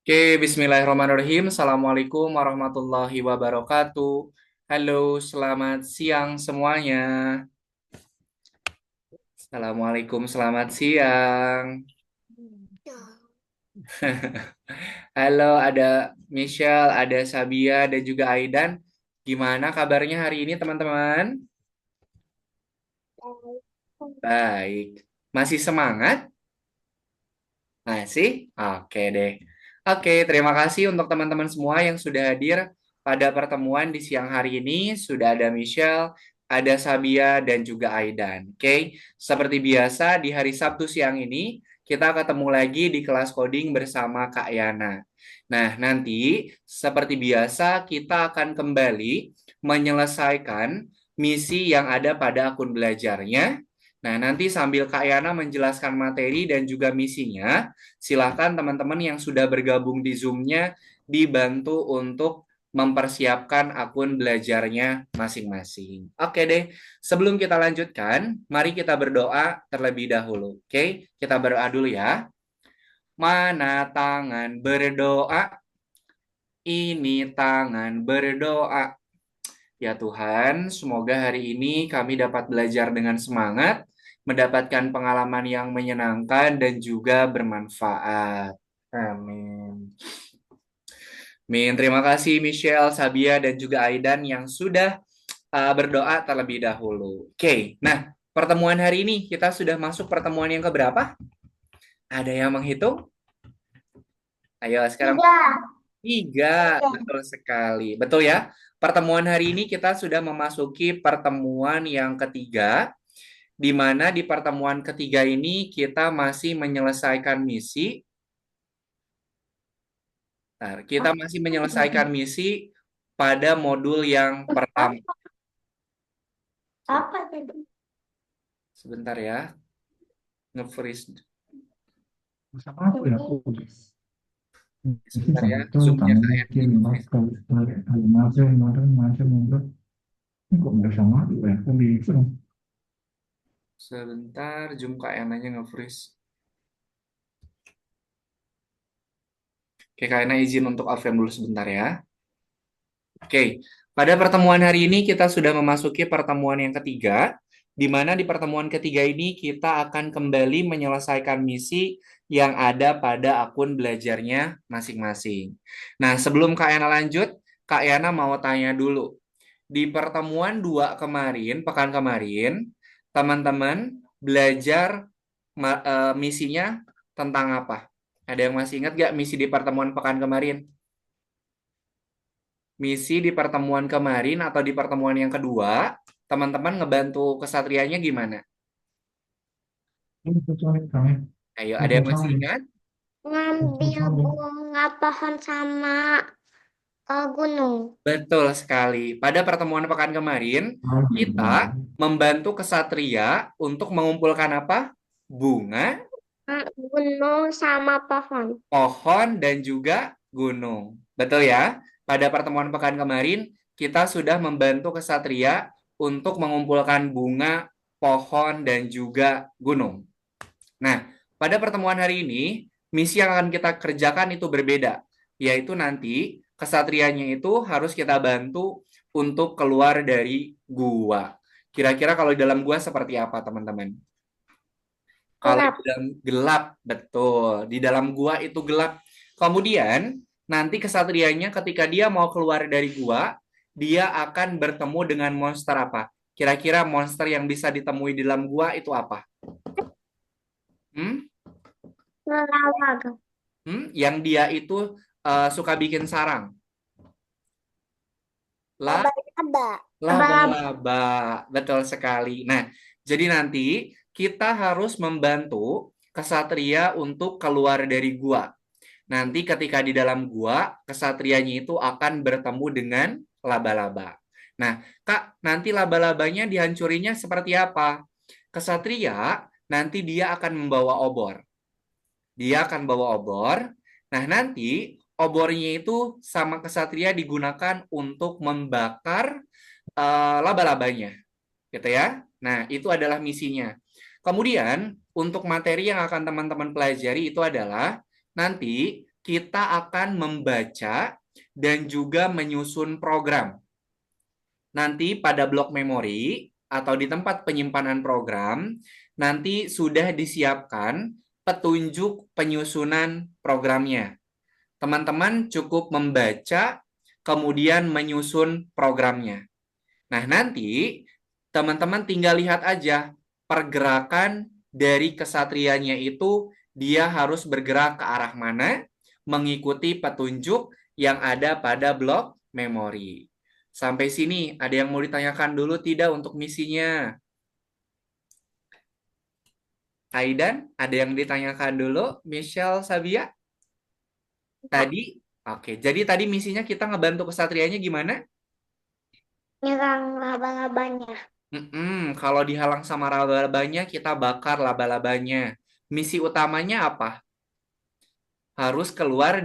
Oke, bismillahirrahmanirrahim. Assalamualaikum warahmatullahi wabarakatuh. Halo, selamat siang semuanya. Assalamualaikum, selamat siang. Halo, ada Michelle, ada Sabia, dan juga Aidan. Gimana kabarnya hari ini, teman-teman? Baik. Masih semangat? Masih? Oke deh. Oke, terima kasih untuk teman-teman semua yang sudah hadir pada pertemuan di siang hari ini. Sudah ada Michelle, ada Sabia, dan juga Aidan. Oke, seperti biasa di hari Sabtu siang ini, kita ketemu lagi di kelas coding bersama Kak Yana. Nah, nanti seperti biasa kita akan kembali menyelesaikan misi yang ada pada akun belajarnya. Nah, nanti sambil Kak Yana menjelaskan materi dan juga misinya, silahkan teman-teman yang sudah bergabung di Zoom-nya dibantu untuk mempersiapkan akun belajarnya masing-masing. Oke deh, sebelum kita lanjutkan, mari kita berdoa terlebih dahulu. Oke, kita berdoa dulu ya. Mana tangan berdoa, ini tangan berdoa. Ya Tuhan, semoga hari ini kami dapat belajar dengan semangat, mendapatkan pengalaman yang menyenangkan dan juga bermanfaat. Amin. Amin. Terima kasih Michelle, Sabia, dan juga Aidan yang sudah berdoa terlebih dahulu. Oke, nah pertemuan hari ini kita sudah masuk pertemuan yang keberapa? Ada yang menghitung? Ayo sekarang. Tiga. Tiga, betul sekali. Betul ya. Pertemuan hari ini kita sudah memasuki pertemuan yang ketiga, di mana di pertemuan ketiga ini kita masih menyelesaikan misi. Nah, kita masih menyelesaikan misi pada modul yang pertama. Apa tadi? Sebentar ya, nge-freeze. Sama aku ya, aku sih Sebentar ya, satu zoom-nya kamu kayak mungkin nge-freeze. bakal tarik macam macam ini kok nggak sama aku ya, aku bingung. Sebentar, zoom kayak nanya nge-freeze. Oke, kayaknya izin untuk off dulu sebentar ya. Oke, pada pertemuan hari ini kita sudah memasuki pertemuan yang ketiga, di mana di pertemuan ketiga ini kita akan kembali menyelesaikan misi yang ada pada akun belajarnya masing-masing. Nah, sebelum Kak Yana lanjut, Kak Yana mau tanya dulu. Di pertemuan dua kemarin, pekan kemarin, teman-teman belajar misinya tentang apa? Ada yang masih ingat gak misi di pertemuan pekan kemarin? Misi di pertemuan kemarin atau di pertemuan yang kedua, teman-teman ngebantu kesatrianya gimana? Ini kecuali kami, Ayo, ada yang masih kecuali ingat? ngambil bunga pohon sama gunung. Betul sekali. Pada pertemuan pekan kemarin, kita membantu kesatria untuk mengumpulkan apa? Bunga, Gunung sama pohon. pohon, dan juga gunung. Betul ya? Pada pertemuan pekan kemarin, kita sudah membantu kesatria untuk mengumpulkan bunga, pohon, dan juga gunung. Nah, pada pertemuan hari ini, misi yang akan kita kerjakan itu berbeda, yaitu nanti kesatrianya itu harus kita bantu untuk keluar dari gua. Kira-kira kalau di dalam gua seperti apa, teman-teman? Kalau di Gelap. dalam gelap, betul. Di dalam gua itu gelap. Kemudian, nanti kesatrianya ketika dia mau keluar dari gua, dia akan bertemu dengan monster apa? Kira-kira monster yang bisa ditemui di dalam gua itu apa? Hmm? Lalaga. Yang dia itu suka bikin sarang. La, Laba-laba. Laba-laba. laba-laba, betul sekali. Nah, jadi nanti kita harus membantu kesatria untuk keluar dari gua. Nanti ketika di dalam gua, kesatrianya itu akan bertemu dengan laba-laba. Nah, Kak, nanti laba-labanya dihancurinya seperti apa? Kesatria nanti dia akan membawa obor. Dia akan bawa obor. Nah, nanti obornya itu sama kesatria digunakan untuk membakar laba-labanya, gitu ya. Nah, itu adalah misinya. Kemudian, untuk materi yang akan teman-teman pelajari itu adalah nanti kita akan membaca dan juga menyusun program. Nanti pada blok memori atau di tempat penyimpanan program, nanti sudah disiapkan petunjuk penyusunan programnya. Teman-teman cukup membaca, kemudian menyusun programnya. Nah, nanti teman-teman tinggal lihat aja pergerakan dari kesatrianya itu dia harus bergerak ke arah mana, mengikuti petunjuk yang ada pada blok memori. Sampai sini, ada yang mau ditanyakan dulu tidak untuk misinya? Aidan, ada yang ditanyakan dulu? Michelle, Sabia? Tadi? Oke, jadi tadi misinya kita ngebantu kesatrianya gimana? Nyerang laba-labanya. Kalau dihalang sama laba-labanya, kita bakar laba-labanya. Misi utamanya apa? Harus keluar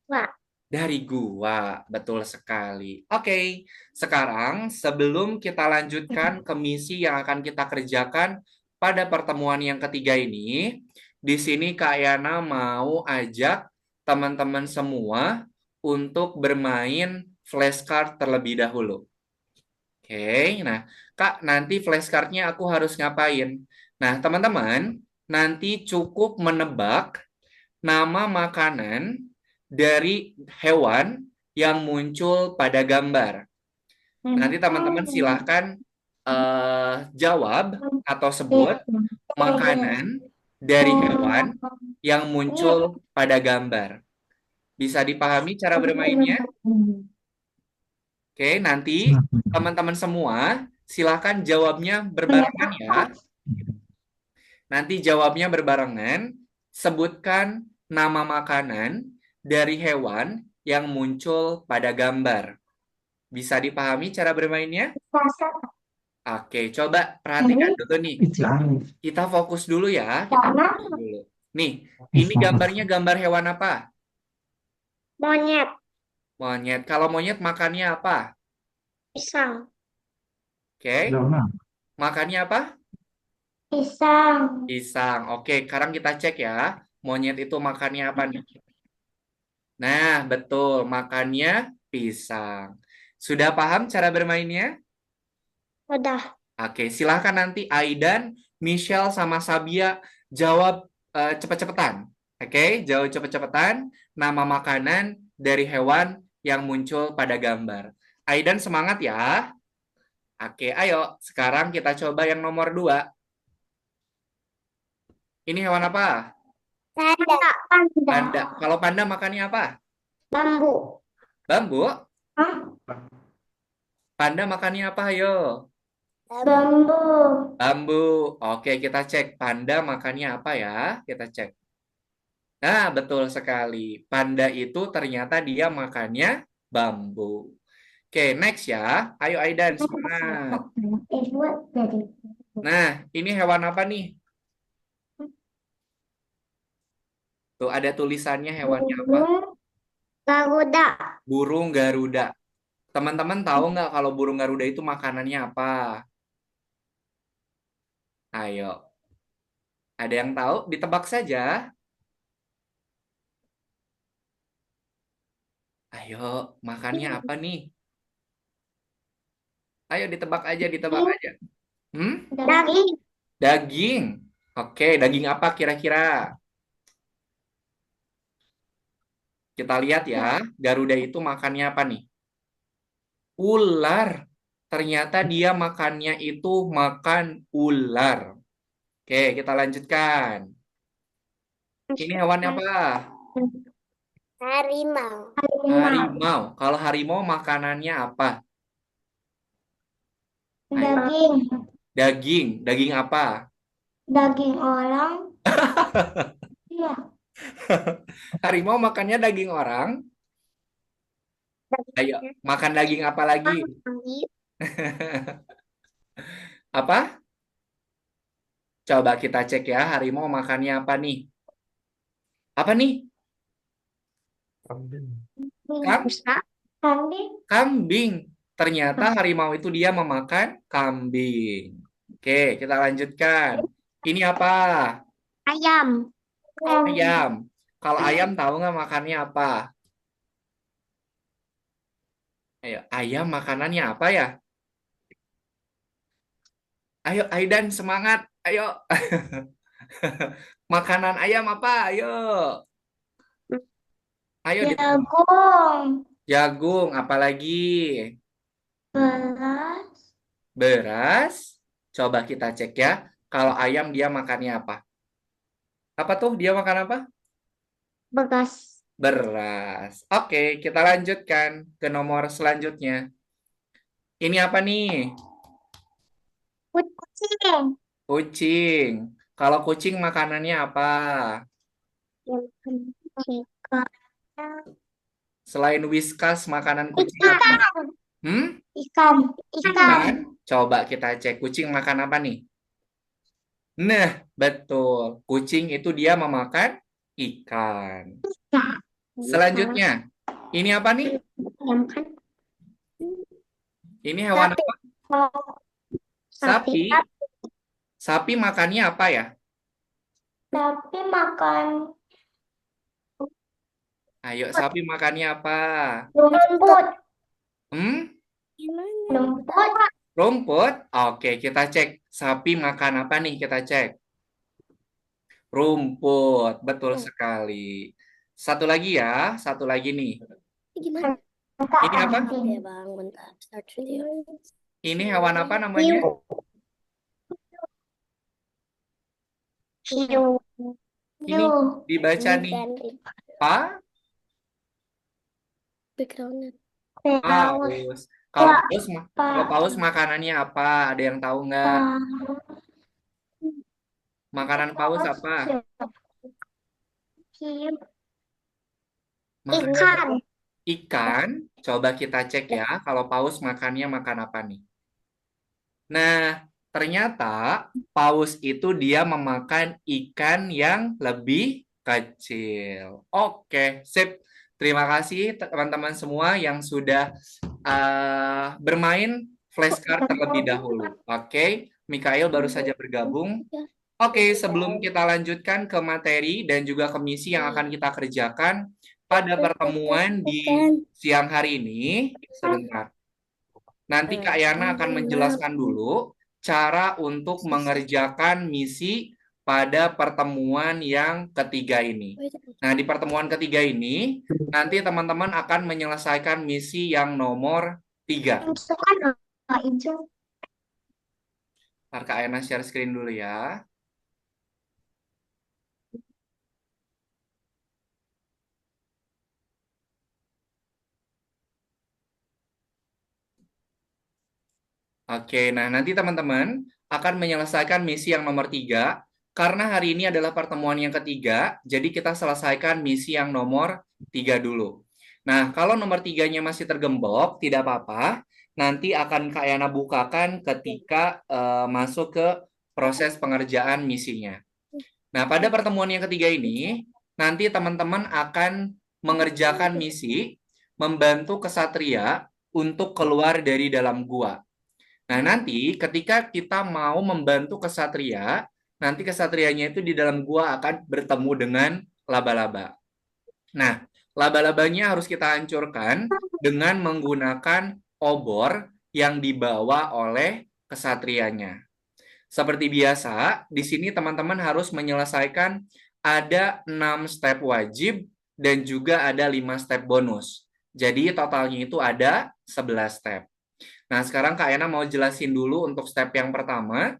Wah, dari gua. Betul sekali. Oke, sekarang sebelum kita lanjutkan ke misi yang akan kita kerjakan pada pertemuan yang ketiga ini, di sini Kak Yana mau ajak teman-teman semua untuk bermain flashcard terlebih dahulu. Oke, nah Kak, nanti flashcardnya aku harus ngapain? Nah, teman-teman, nanti cukup menebak nama makanan dari hewan yang muncul pada gambar. Nanti teman-teman silahkan jawab atau sebut makanan dari hewan yang muncul pada gambar. Bisa dipahami cara bermainnya? Oke, nanti teman-teman semua silahkan jawabnya berbarengan ya. Nanti jawabnya berbarengan, sebutkan nama makanan dari hewan yang muncul pada gambar. Bisa dipahami cara bermainnya? Oke, coba perhatikan dulu nih. Kita fokus dulu ya. Kita fokus dulu. Nih, ini gambarnya gambar hewan apa? monyet, Monyet. Kalau monyet makannya apa? pisang, Oke, makannya apa? pisang, Pisang. Oke, sekarang kita cek ya. Monyet itu makannya apa nih? Nah, betul. Makannya pisang. Sudah paham cara bermainnya? udah, Oke, silahkan nanti Aidan, Michelle, sama Sabia jawab cepet-cepetan. Oke, jawab cepet-cepetan nama makanan dari hewan yang muncul pada gambar. Aidan semangat ya. Oke, ayo. Sekarang kita coba yang nomor 2. Ini hewan apa? panda, panda, Panda. Kalau panda makannya apa? bambu, Bambu. hah? Panda makannya apa? Ayo. Bambu, Bambu. Oke, kita cek. Panda makannya apa ya? Kita cek. Nah, betul sekali. Panda itu ternyata dia makannya bambu. Oke, next ya. Ayo Aidan, semangat. Nah, ini hewan apa nih? Tuh, ada tulisannya hewannya apa? burung, garuda, Burung Garuda. Teman-teman tahu nggak kalau burung Garuda itu makanannya apa? Ayo, ada yang tahu? Ditebak saja. Ayo, makannya apa nih? Ayo ditebak aja, ditebak aja. Hmm? daging, Daging. Oke, daging apa kira-kira? Kita lihat ya, Garuda itu makannya apa nih? Ular. Ternyata dia makannya itu makan ular. Oke, kita lanjutkan. Ini hewan apa? harimau, Harimau. Kalau harimau makanannya apa? Ayo. daging, Daging. Daging apa? daging orang, iya, Harimau makannya daging orang. Ayo, makan daging apa lagi? Apa? Coba kita cek ya, harimau makannya apa nih? Apa nih? Kam? kambing, Kambing. Ternyata harimau itu dia memakan kambing. Oke, kita lanjutkan. Ini apa? ayam, Ayam. Kalau ayam tahu nggak makannya apa? Ayo, ayam makanannya apa ya? Ayo, Aidan semangat. Ayo. Makanan ayam apa? Ayo. Ayo Jagung. jagung, apalagi? Beras. Beras. Coba kita cek ya. Kalau ayam dia makannya apa? Apa tuh dia makan apa? Beras. Beras. Oke, kita lanjutkan ke nomor selanjutnya. Ini apa nih? Kucing. Kucing. Kalau kucing makanannya apa? Ikan. Selain Whiskas, makanan kucing apa? Ikan. Hmm? Ikan. Ikan. Ikan. Coba kita cek kucing makan apa nih? Nah, betul. Kucing itu dia memakan ikan. Ikan. Selanjutnya, ini apa nih? Ayam kan? Ini hewan Sapi. apa? Sapi. Sapi. Sapi makannya apa ya? Sapi makan Ayo, sapi makannya apa? rumput. Hmm? Rumput. Rumput? Oke, kita cek. Sapi makan apa nih? Kita cek. Rumput, betul sekali. Satu lagi ya, satu lagi nih. Gimana? Ini apa? Ya bang, bentar. Start video. Ini hewan apa namanya? Hiu. Ini dibaca nih. Pa? Backgroundnya. Paus. Kalau paus makanannya apa? Ada yang tahu nggak? Makanan paus apa? Hiu. Makanan Ikan. ikan. Coba kita cek ya. Kalau paus makannya makan apa nih? Nah, ternyata paus itu dia memakan ikan yang lebih kecil. Oke, sip. Terima kasih teman-teman semua yang sudah bermain flashcard terlebih dahulu. Oke, Mikael baru saja bergabung. Oke, sebelum kita lanjutkan ke materi dan juga ke misi yang akan kita kerjakan pada pertemuan di siang hari ini, sebentar. Nanti Kak Yana akan menjelaskan dulu cara untuk mengerjakan misi pada pertemuan yang ketiga ini. Nah, di pertemuan ketiga ini, nanti teman-teman akan menyelesaikan misi yang nomor 3. Ntar Kak Yana share screen dulu ya. Oke, nah nanti teman-teman akan menyelesaikan misi yang nomor 3. Karena hari ini adalah pertemuan yang ketiga, jadi kita selesaikan misi yang nomor 3 dulu. Nah, kalau nomor 3-nya masih tergembok, tidak apa-apa. Nanti akan Kak Yana bukakan ketika masuk ke proses pengerjaan misinya. Nah, pada pertemuan yang ketiga ini, nanti teman-teman akan mengerjakan misi membantu kesatria untuk keluar dari dalam gua. Nah, nanti ketika kita mau membantu kesatria, nanti kesatrianya itu di dalam gua akan bertemu dengan laba-laba. Nah, laba-labanya harus kita hancurkan dengan menggunakan obor yang dibawa oleh kesatrianya. Seperti biasa, di sini teman-teman harus menyelesaikan ada 6 step wajib dan juga ada 5 step bonus. Jadi totalnya itu ada 11 step. Nah, sekarang Kak Yana mau jelasin dulu untuk step yang pertama.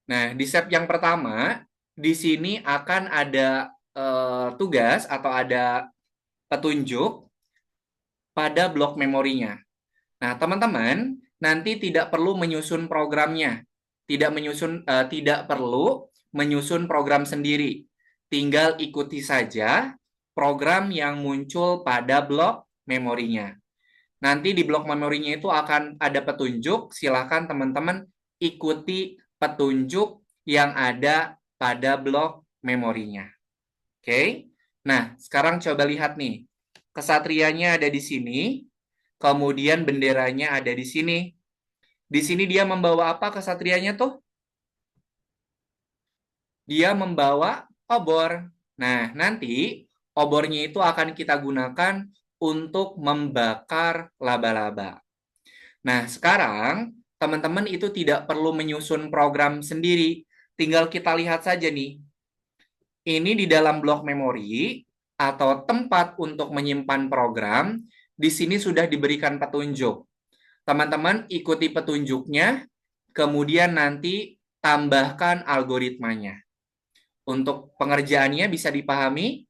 Nah, di step yang pertama, di sini akan ada tugas atau ada petunjuk pada blok memorinya. Nah, teman-teman, nanti tidak perlu menyusun programnya. Tidak perlu menyusun program sendiri. Tinggal ikuti saja program yang muncul pada blok memorinya. Nanti di blok memorinya itu akan ada petunjuk, silakan teman-teman ikuti petunjuk yang ada pada blok memorinya. Oke? Nah, sekarang coba lihat nih. Kesatrianya ada di sini, kemudian benderanya ada di sini. Di sini dia membawa apa kesatrianya tuh? Dia membawa obor. Nah, nanti obornya itu akan kita gunakan untuk membakar laba-laba. Nah, sekarang teman-teman itu tidak perlu menyusun program sendiri. Tinggal kita lihat saja nih. Ini di dalam blok memori atau tempat untuk menyimpan program, di sini sudah diberikan petunjuk. Teman-teman ikuti petunjuknya, kemudian nanti tambahkan algoritmanya. Untuk pengerjaannya bisa dipahami?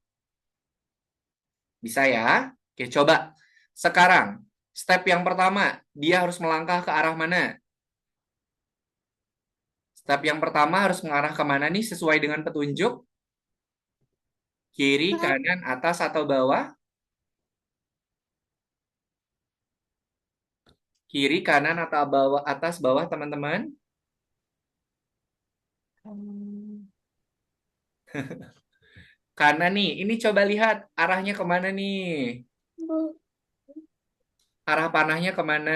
Bisa ya? Oke, coba. Sekarang, step yang pertama, dia harus melangkah ke arah mana? Step yang pertama harus mengarah ke mana nih sesuai dengan petunjuk? Kiri, kanan, atas, atau bawah? Kiri, kanan, atau bawah, atas, bawah, teman-teman? Kanan nih. Ini coba lihat arahnya kemana nih? Arah panahnya kemana?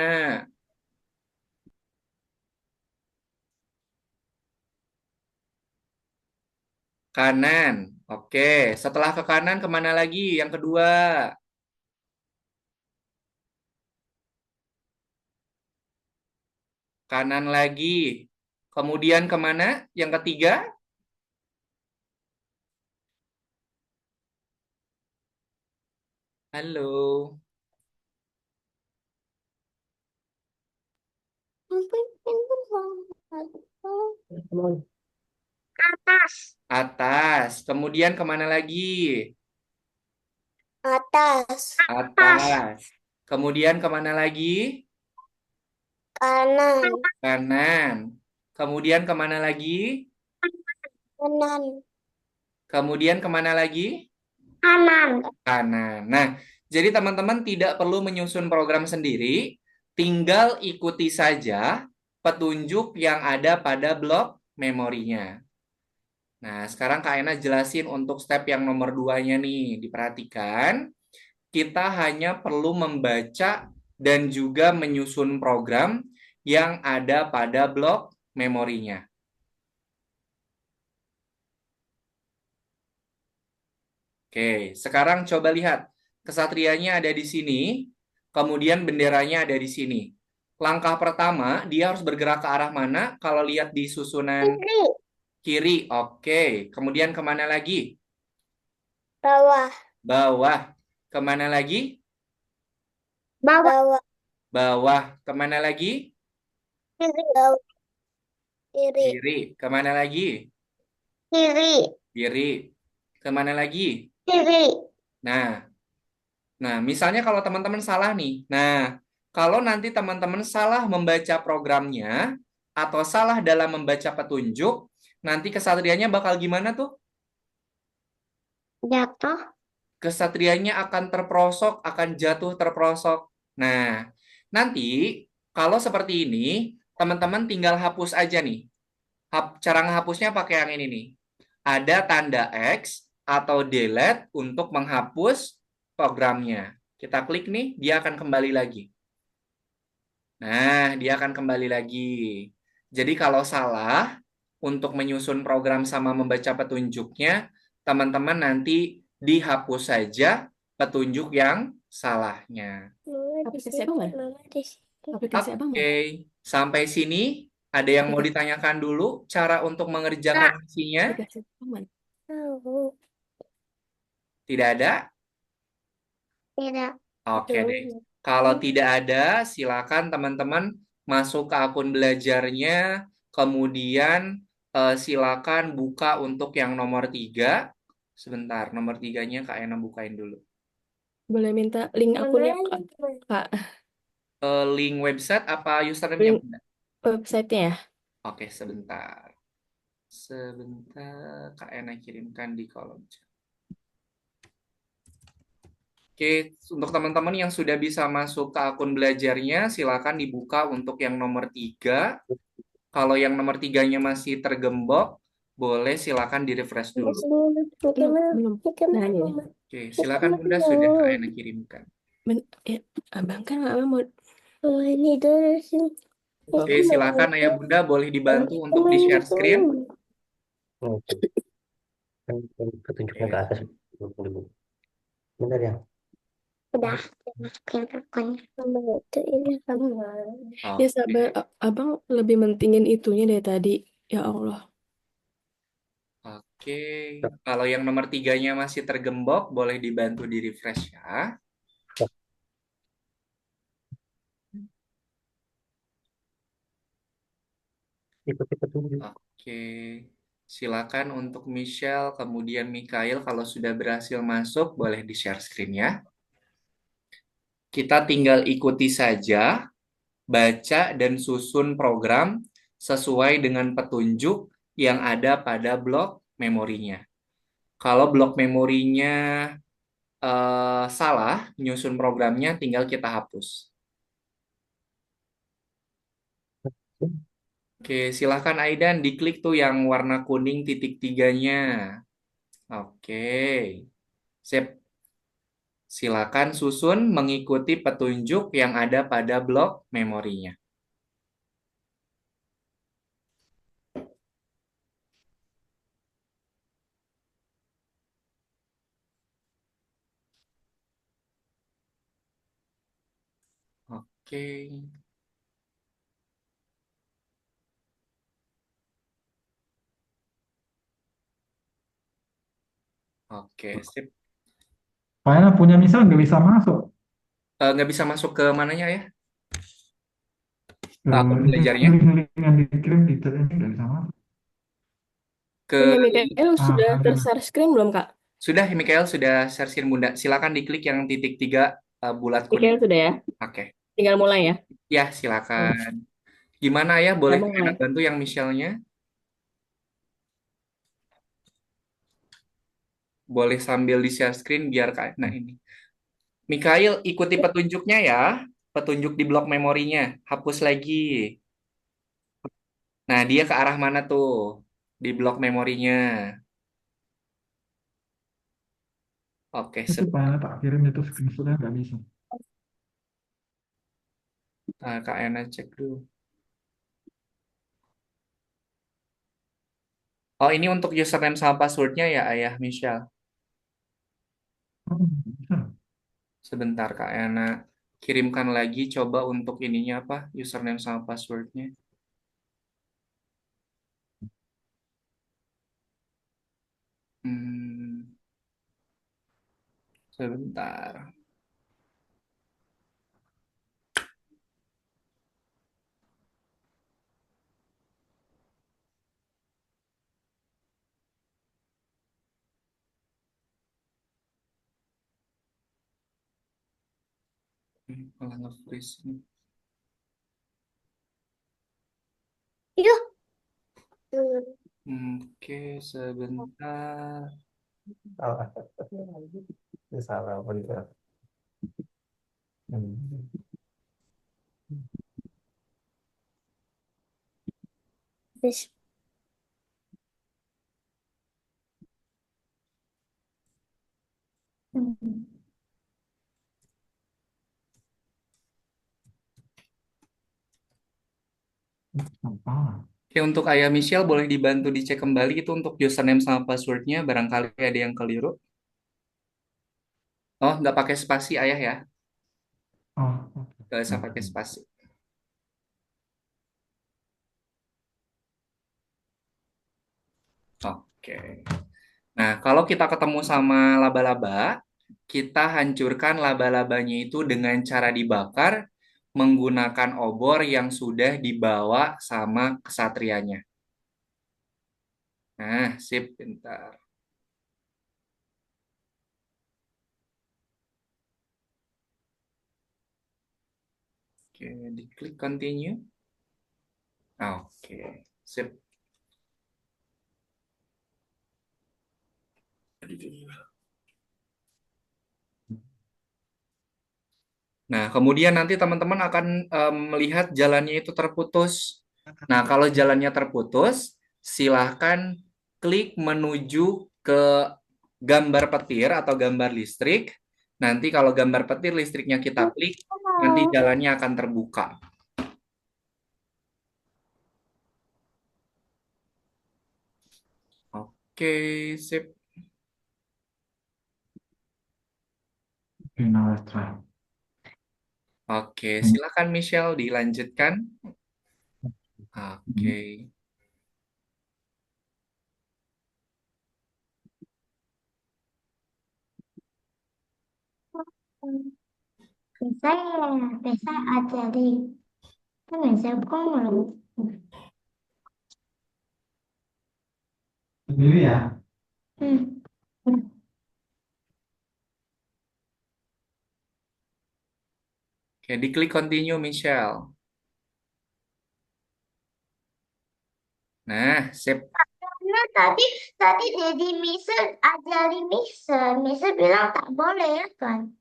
Kanan. Oke. Setelah ke kanan, kemana lagi? Yang kedua. Kanan lagi. Kemudian kemana? Yang ketiga? Halo. Atas. Atas. Kemudian kemana lagi? Atas. Atas. Kemudian kemana lagi? Kanan. Kanan. Kemudian kemana lagi? Kanan. Kemudian kemana lagi? Kanan. Kanan. Nah, jadi teman-teman tidak perlu menyusun program sendiri, tinggal ikuti saja petunjuk yang ada pada blok memorinya. Nah, sekarang Kak Ena jelasin untuk step yang nomor 2-nya nih. Diperhatikan, kita hanya perlu membaca dan juga menyusun program yang ada pada blok memorinya. Oke, sekarang coba lihat. Kesatrianya ada di sini, kemudian benderanya ada di sini. Langkah pertama, dia harus bergerak ke arah mana? Kalau lihat di susunan Kiri. kiri, oke. Kemudian kemana lagi? Bawah. Bawah. Kemana lagi? Bawah. Bawah. Kemana lagi? Kiri. Bawah. Kiri. Kiri. Kemana lagi? Kiri. Kiri. Kemana lagi? Kiri. Nah, misalnya kalau teman-teman salah nih. Nah, kalau nanti teman-teman salah membaca programnya atau salah dalam membaca petunjuk, nanti kesatrianya bakal gimana tuh? Jatuh. Kesatrianya akan terperosok, akan jatuh terperosok. Nah, nanti kalau seperti ini, teman-teman tinggal hapus aja nih. Cara menghapusnya pakai yang ini nih. Ada tanda X atau delete untuk menghapus programnya. Kita klik nih, dia akan kembali lagi. Nah, dia akan kembali lagi. Jadi kalau salah untuk menyusun program sama membaca petunjuknya, teman-teman nanti dihapus saja petunjuk yang salahnya. Aplikasi apa, Man? Aplikasi apa, Man? Oke, sampai sini ada yang mau ditanyakan dulu cara untuk mengerjakan misinya? Aplikasi apa, Man? Tidak ada? Tidak. Oke deh. Kalau tidak ada, silakan teman-teman masuk ke akun belajarnya, kemudian silakan buka untuk yang nomor 3. Sebentar, nomor 3-nya Kak Ena bukain dulu. Boleh minta link akunnya, Kak? Link website apa username-nya? Link website-nya ya? Oke, sebentar. Sebentar, Kak Ena kirimkan di kolom chat. Oke, untuk teman-teman yang sudah bisa masuk ke akun belajarnya, silakan dibuka untuk yang nomor 3. Kalau yang nomor 3-nya masih tergembok, boleh silakan di-refresh dulu. Belum. Nah, ini. Oke, silakan Bunda sudah Kak Ena kirimkan. Abang kan nggak mau. Ini dulu sih. Oke, silakan Ayah Bunda boleh dibantu untuk di-share screen. Oke, kan petunjuknya ke Oke. atas dulu. Bentar ya. Udah, masukin akunnya. Nomor itu ini kamu. Ya Oke. sabar, abang lebih mentingin itunya dari tadi. Ya Allah. Oke. Kalau yang nomor tiganya masih tergembok, boleh dibantu di refresh ya. Ikuti petunjuk. Oke. Silakan untuk Michelle, kemudian Mikael kalau sudah berhasil masuk, boleh di-share screen ya. Kita tinggal ikuti saja, baca dan susun program sesuai dengan petunjuk yang ada pada blok memorinya. Kalau blok memorinya salah, nyusun programnya tinggal kita hapus. Oke, silahkan Aidan diklik tuh yang warna kuning titik tiganya. Oke, sip. Silakan susun mengikuti petunjuk yang ada pada blok memorinya. Oke, oke, sip. Kayaknya punya misal nggak bisa masuk Nggak bisa masuk ke mananya ya? ke Akun ini belajarnya? link-link yang dikirim di chat ini nggak bisa masuk. Ke Punya Mikael sudah Ada. ter-share screen belum, Kak? sudah, Mikael sudah share Bunda. Silakan diklik yang titik tiga bulat kuning. Mikael sudah ya? Oke, Tinggal mulai ya? ya Hmm. silakan. Gimana ya? Boleh Saya Kak mulai. bantu yang Michelle-nya? Boleh sambil di share screen biar Kak. Nah ini. Mikael ikuti petunjuknya ya. Petunjuk di blok memorinya. Hapus lagi. Nah, dia ke arah mana tuh? Di blok memorinya. Oke, Itu kayaknya tak kirim itu screenshotnya nggak bisa. Nah, Kak Ena cek dulu. Oh, ini untuk username sama passwordnya ya, Ayah Michelle. Oh, nggak bisa. Sebentar, Kak Ena. Kirimkan lagi, coba untuk ininya apa? Username sama passwordnya. Hmm, sebentar. Malah nge-freeze nih. Yuk. Oke, sebentar. Salah. Ini salah apa nih? Hmm. Bis. Apa? Oke, untuk Ayah Michelle boleh dibantu dicek kembali itu untuk username sama passwordnya. Barangkali ada yang keliru. Oh, nggak pakai spasi Ayah ya. Oh, Nggak usah pakai spasi. Oke. Nah, kalau kita ketemu sama laba-laba, kita hancurkan laba-labanya itu dengan cara dibakar menggunakan obor yang sudah dibawa sama kesatrianya. Nah, sip, bentar. Oke, diklik continue. Oke, sip. Nah, kemudian nanti teman-teman akan melihat jalannya itu terputus. Nah, kalau jalannya terputus, silahkan klik menuju ke gambar petir atau gambar listrik. Nanti kalau gambar petir listriknya kita klik, nanti jalannya akan terbuka. Oke, sip. Okay, now let's try. Oke, silakan Michelle dilanjutkan. Hmm. Oke. Bisa ajari. Kan bisa kok. Sendiri ya? Hmm. Oke, diklik continue Michelle. Nah, sip. Nah, tadi Dedi Miser ajari Miser. Miser bilang tak boleh ya kan?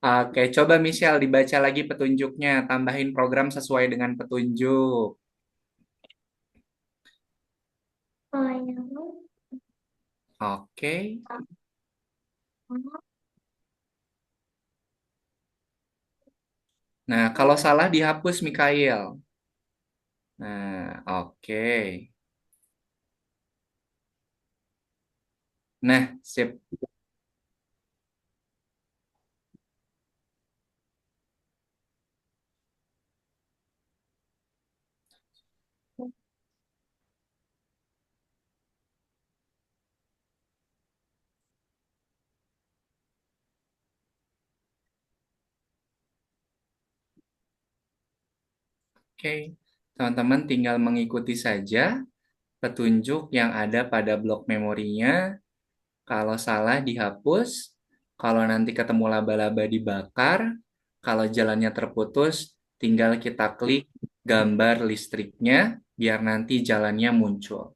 Oke, coba Michelle dibaca lagi petunjuknya, tambahin program sesuai dengan petunjuk. Oh ya. Oke. Nah, kalau salah dihapus Mikael. Nah, oke. Nah, sip. Oke. Teman-teman tinggal mengikuti saja petunjuk yang ada pada blok memorinya. Kalau salah dihapus, kalau nanti ketemu laba-laba dibakar, kalau jalannya terputus, tinggal kita klik gambar listriknya biar nanti jalannya muncul.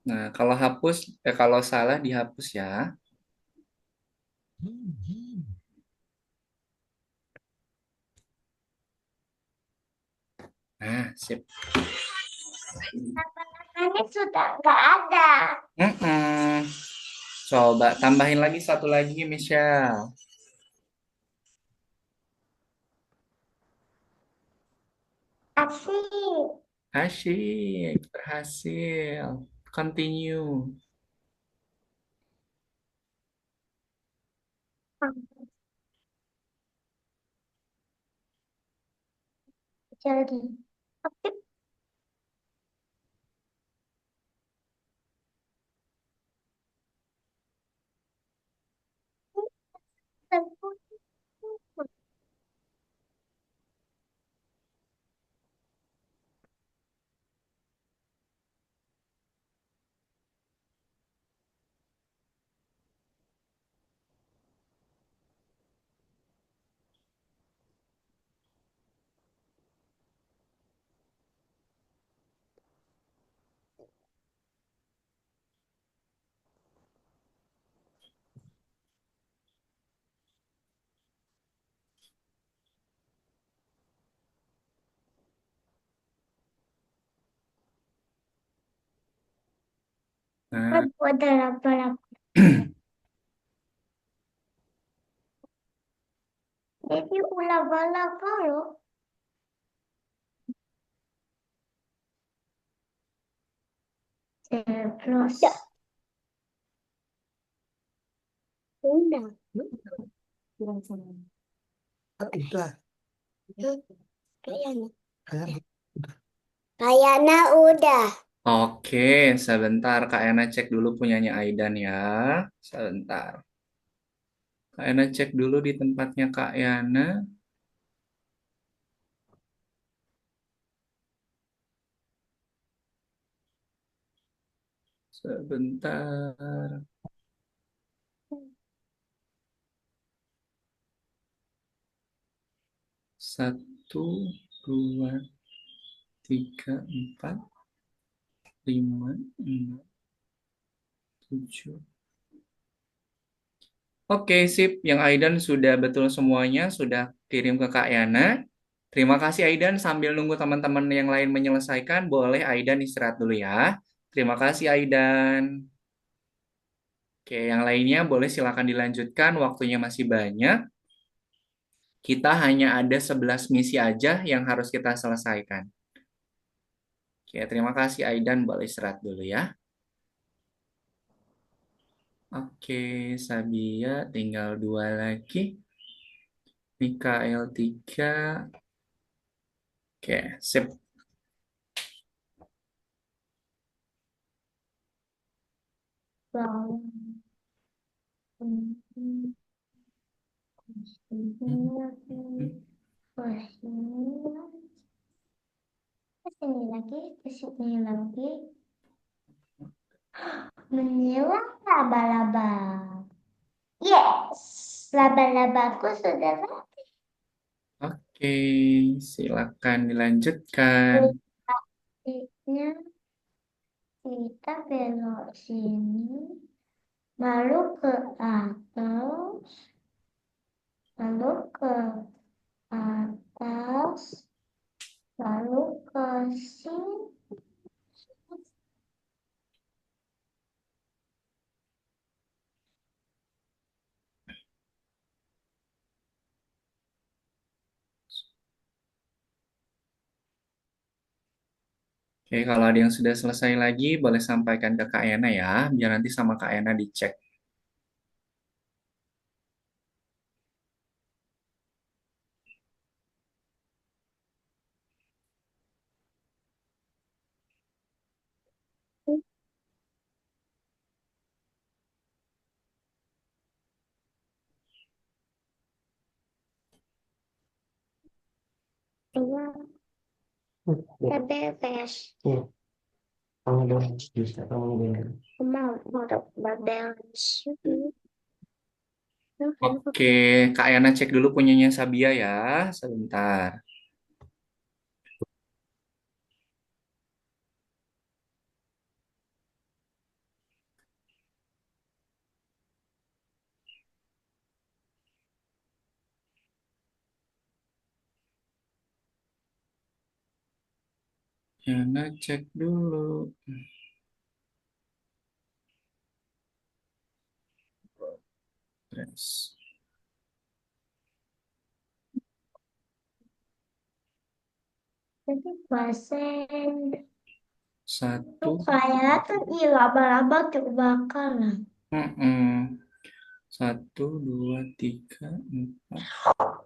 Nah, kalau salah dihapus ya. Nah, sip. Ini sudah nggak ada. Mm-mm. Coba tambahin lagi satu lagi, Michelle. Asik. Asyik, berhasil. Continue. Jadi. Oke. Nah, Aku ada laba-laba. Jadi laba-laba loh. Terus. Udah. Udah, Kayaknya. kayak Kayaknya udah. oke, sebentar Kak Ena cek dulu punyanya Aidan ya. Sebentar. Kak Ena cek dulu di tempatnya Kak Yana. Sebentar. Satu, dua, tiga, empat, lima, enam, tujuh. Oke, sip. Yang Aidan sudah betul semuanya, sudah kirim ke Kak Yana. Terima kasih Aidan. Sambil nunggu teman-teman yang lain menyelesaikan, boleh Aidan istirahat dulu ya. Terima kasih Aidan. Oke, yang lainnya boleh silakan dilanjutkan. Waktunya masih banyak. Kita hanya ada 11 misi aja yang harus kita selesaikan. Oke, terima kasih Aidan. Boleh istirahat dulu ya. Oke, Sabia tinggal dua lagi. Mikael tiga. Oke, sip. Wow. Kesini lagi, kesini lagi. Menyelam laba-laba. Yes, laba-labaku sudah mati. Oke, silakan dilanjutkan. Selanjutnya kita belok sini, lalu ke atas, lalu ke atas, lalu ke sini. Oke, kalau ada yang sudah selesai lagi, boleh sampaikan ke Kak Ena ya, biar nanti sama Kak Ena dicek. Iya, Ya, bebes. ya. Kamu dong bisa kamu dengar. Mau bebes. Oke, Kak Ena cek dulu punyanya Sabia ya, sebentar. Ena cek dulu. Terus. Jadi pasien Satu. tuh kayak tuh laba-laba terbakar lah. Mm-mm. Satu, dua, tiga, empat.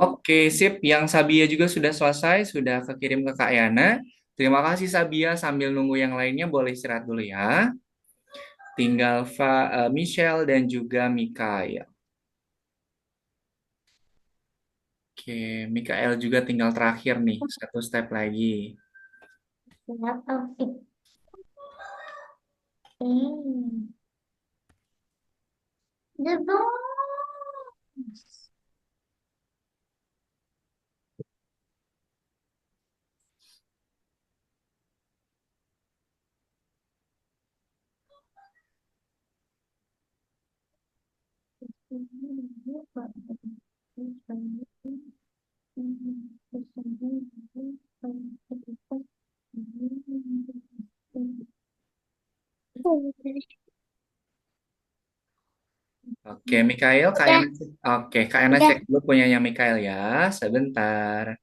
Oke, sip. Yang Sabia juga sudah selesai, sudah kekirim ke Kak Yana. Terima kasih Sabia. Sambil nunggu yang lainnya, boleh istirahat dulu ya. Tinggal Michelle dan juga Mikael. Oke, Mikael juga tinggal terakhir nih, satu step lagi. Kenapa bikin? The boss. Oke, Mikael, Kak Udah, Yana, oke, Kak Yana udah. cek dulu punyanya Mikael ya, sebentar.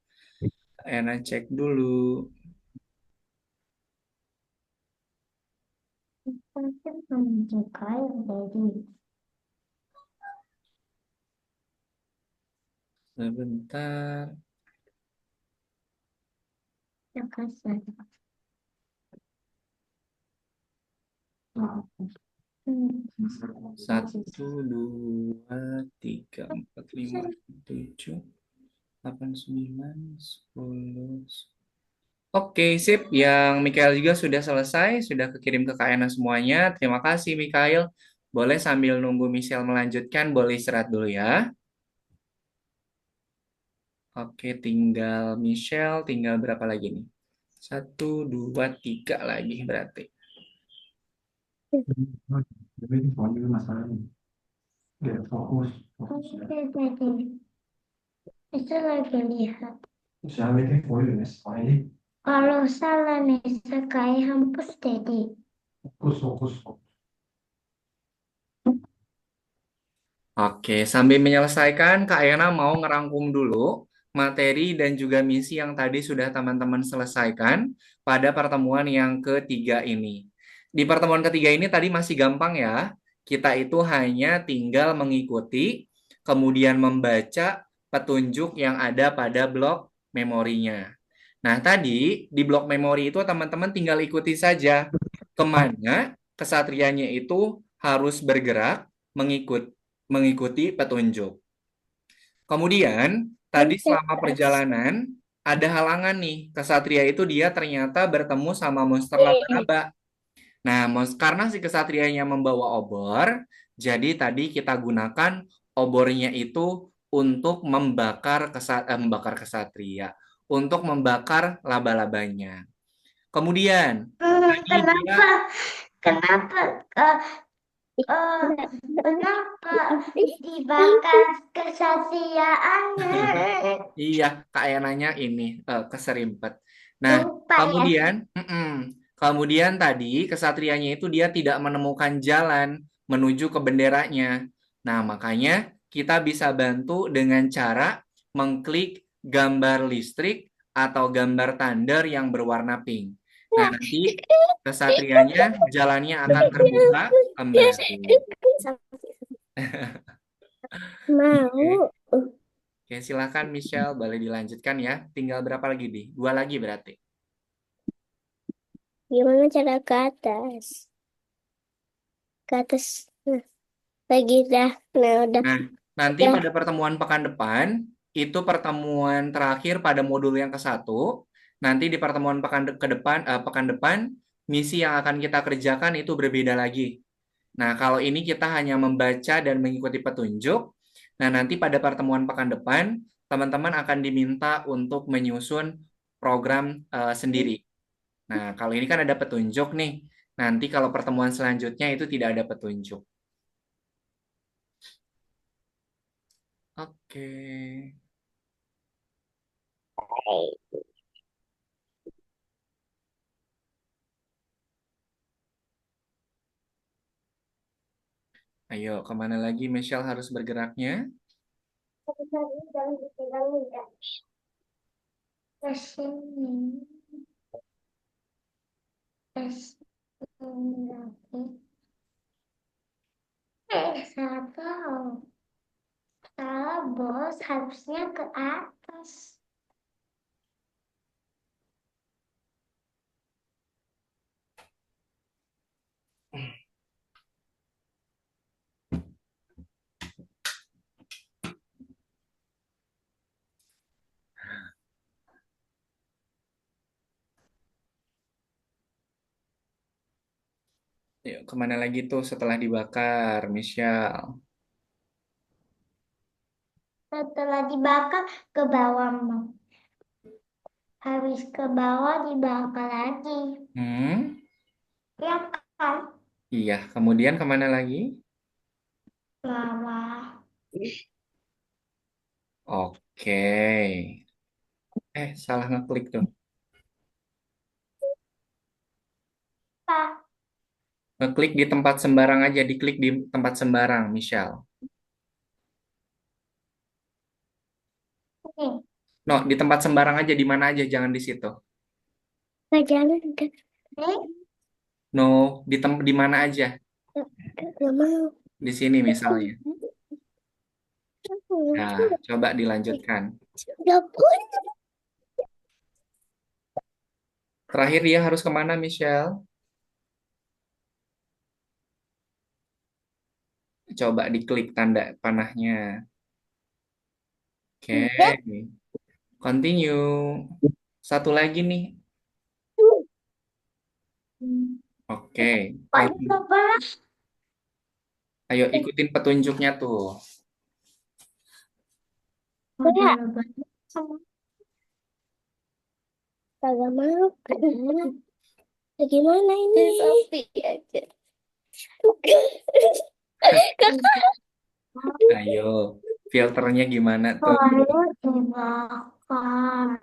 Kak Yana cek dulu, Pasti menunjukkan dari sebentar. Makassar. Satu, dua, tiga, empat, lima, tujuh, delapan, sembilan, sepuluh. Oke, sip. Yang Mikael juga sudah selesai, sudah kekirim ke Kak Yana semuanya. Terima kasih, Mikael. Boleh sambil nunggu Michelle melanjutkan, boleh istirahat dulu ya. Oke, tinggal Michelle, tinggal berapa lagi nih? Satu, dua, tiga lagi berarti. Jadi ini soalnya masalahnya. Dia fokus, fokus ya. Oke, jadi. Bisa lagi lihat. Siapa yang fokus ya? Soalnya Kalau salah nih, sekali hapus jadi. fokus, fokus, fokus. Oke, sambil menyelesaikan, Kak Ena mau ngerangkum dulu materi dan juga misi yang tadi sudah teman-teman selesaikan pada pertemuan yang ketiga ini. Di pertemuan ketiga ini tadi masih gampang ya. Kita itu hanya tinggal mengikuti, kemudian membaca petunjuk yang ada pada blok memorinya. Nah, tadi di blok memori itu teman-teman tinggal ikuti saja kemana kesatrianya itu harus bergerak mengikuti petunjuk. Kemudian, tadi selama perjalanan ada halangan nih. Kesatria itu dia ternyata bertemu sama monster laba-laba. Nah, karena si kesatrianya membawa obor, jadi tadi kita gunakan obornya itu untuk membakar kesatria, untuk membakar laba-labanya. Kemudian, tadi dia Kenapa? Kenapa? eh, kenapa dibakar kesahsiaannya? iya, Kak Enanya ini keserimpet. Nah, Lupa ya. kemudian tadi kesatrianya itu dia tidak menemukan jalan menuju ke benderanya. Nah, makanya kita bisa bantu dengan cara mengklik gambar listrik atau gambar thunder yang berwarna pink. Nah, nanti kesatrianya jalannya akan terbuka kembali. Mau. Oke, silakan Michelle, boleh dilanjutkan ya. Tinggal berapa lagi, Di? 2 lagi berarti. Gimana cara ke atas? Ke atas. Nah, lagi dah. Nah, udah. Nah, nanti Udah. pada pertemuan pekan depan, itu pertemuan terakhir pada modul yang ke-1. Nanti di pertemuan pekan depan, misi yang akan kita kerjakan itu berbeda lagi. Nah, kalau ini kita hanya membaca dan mengikuti petunjuk. Nah, nanti pada pertemuan pekan depan, teman-teman akan diminta untuk menyusun program sendiri. Nah, kalau ini kan ada petunjuk nih. Nanti kalau pertemuan selanjutnya itu tidak ada petunjuk. Oke. Ayo, kemana lagi Michelle harus bergeraknya? Ke sini. Ke sini lagi. Salah. Salah, bos. Harusnya ke atas. Yuk, kemana lagi tuh setelah dibakar, Michelle? Setelah dibakar, ke bawah, Mam. Habis ke bawah, dibakar lagi. Hmm? Ya kan? Iya, kemudian kemana lagi? Bawah. Oke. Salah ngeklik tuh. Pak. Ngeklik di tempat sembarang aja, diklik di tempat sembarang, Michelle. Nih. No, di tempat sembarang aja, di mana aja, jangan di situ. Nggak jalan kan? Nih. No, di mana aja? Nggak mau. Di sini misalnya. Nah, coba dilanjutkan. Udah pun. Terakhir dia harus kemana, Michelle? Coba diklik tanda panahnya. Oke, continue. Satu lagi nih. Oke, ayo ikutin petunjuknya tuh. Kagak mau. Bagaimana ini? Sofi aja. Ayo, filternya gimana tuh? Baru dibakar.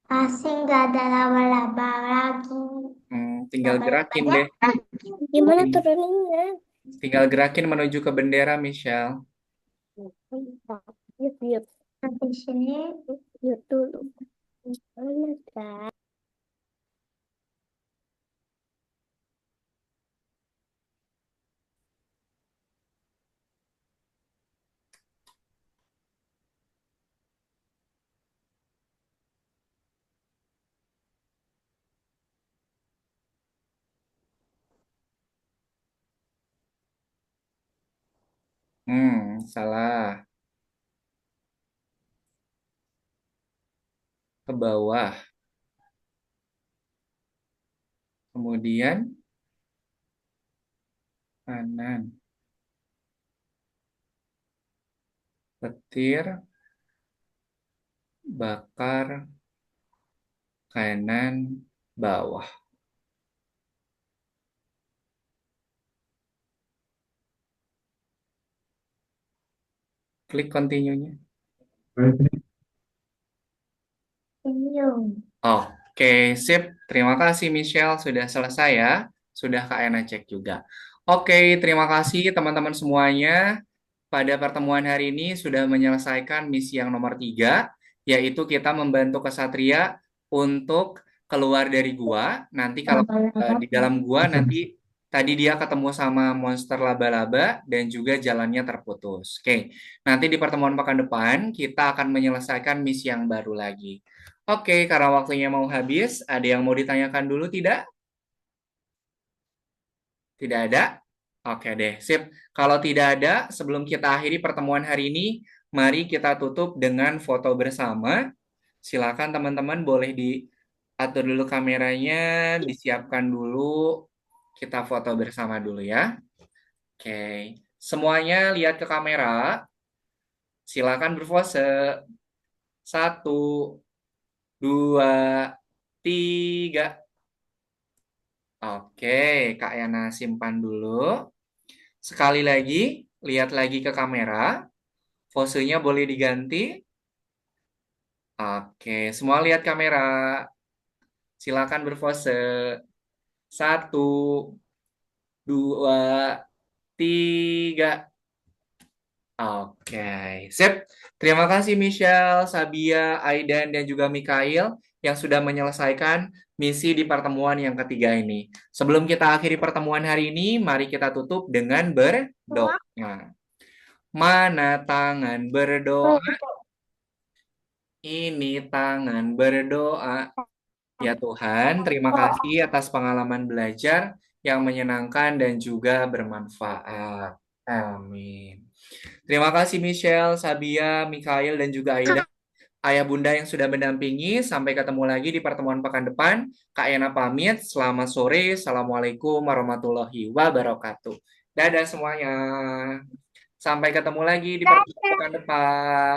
Asing nggak ada laba-laba lagi. Tinggal gerakin deh. Gimana turunnya? Tinggal gerakin menuju ke bendera, Michelle. Yuk, yuk, Di sini. yuk dulu. Mana, Kak? Salah. Ke bawah. Kemudian kanan. Petir, bakar, kanan, bawah. Klik continue-nya. Senyum. Oke, sip. Terima kasih Michelle sudah selesai ya. Sudah Kak Ena cek juga. Oke, terima kasih teman-teman semuanya. Pada pertemuan hari ini sudah menyelesaikan misi yang nomor 3, yaitu kita membantu kesatria untuk keluar dari gua. Nanti kalau di dalam gua nanti tadi dia ketemu sama monster laba-laba dan juga jalannya terputus. Oke, nanti di pertemuan pekan depan kita akan menyelesaikan misi yang baru lagi. Oke, karena waktunya mau habis, ada yang mau ditanyakan dulu tidak? Tidak ada? Oke deh, sip. Kalau tidak ada, sebelum kita akhiri pertemuan hari ini, mari kita tutup dengan foto bersama. Silakan teman-teman boleh diatur dulu kameranya, disiapkan dulu. Kita foto bersama dulu ya. Oke, semuanya lihat ke kamera. Silakan berpose. 1, 2, 3. Oke, Kak Yana simpan dulu. Sekali lagi, lihat lagi ke kamera. Posenya boleh diganti. Oke, semua lihat kamera. Silakan berpose. 1, 2, 3. Oke, sip. Terima kasih Michelle, Sabia, Aidan, dan juga Mikail yang sudah menyelesaikan misi di pertemuan yang ketiga ini. Sebelum kita akhiri pertemuan hari ini, mari kita tutup dengan berdoa. Mana tangan berdoa? Ini tangan berdoa. Ya Tuhan, terima kasih atas pengalaman belajar yang menyenangkan dan juga bermanfaat. Amin. Terima kasih Michelle, Sabia, Mikail, dan juga Aida, ayah bunda yang sudah mendampingi. Sampai ketemu lagi di pertemuan pekan depan. Kak Ena pamit. Selamat sore. Assalamualaikum warahmatullahi wabarakatuh. Dadah semuanya. Sampai ketemu lagi di pertemuan pekan depan.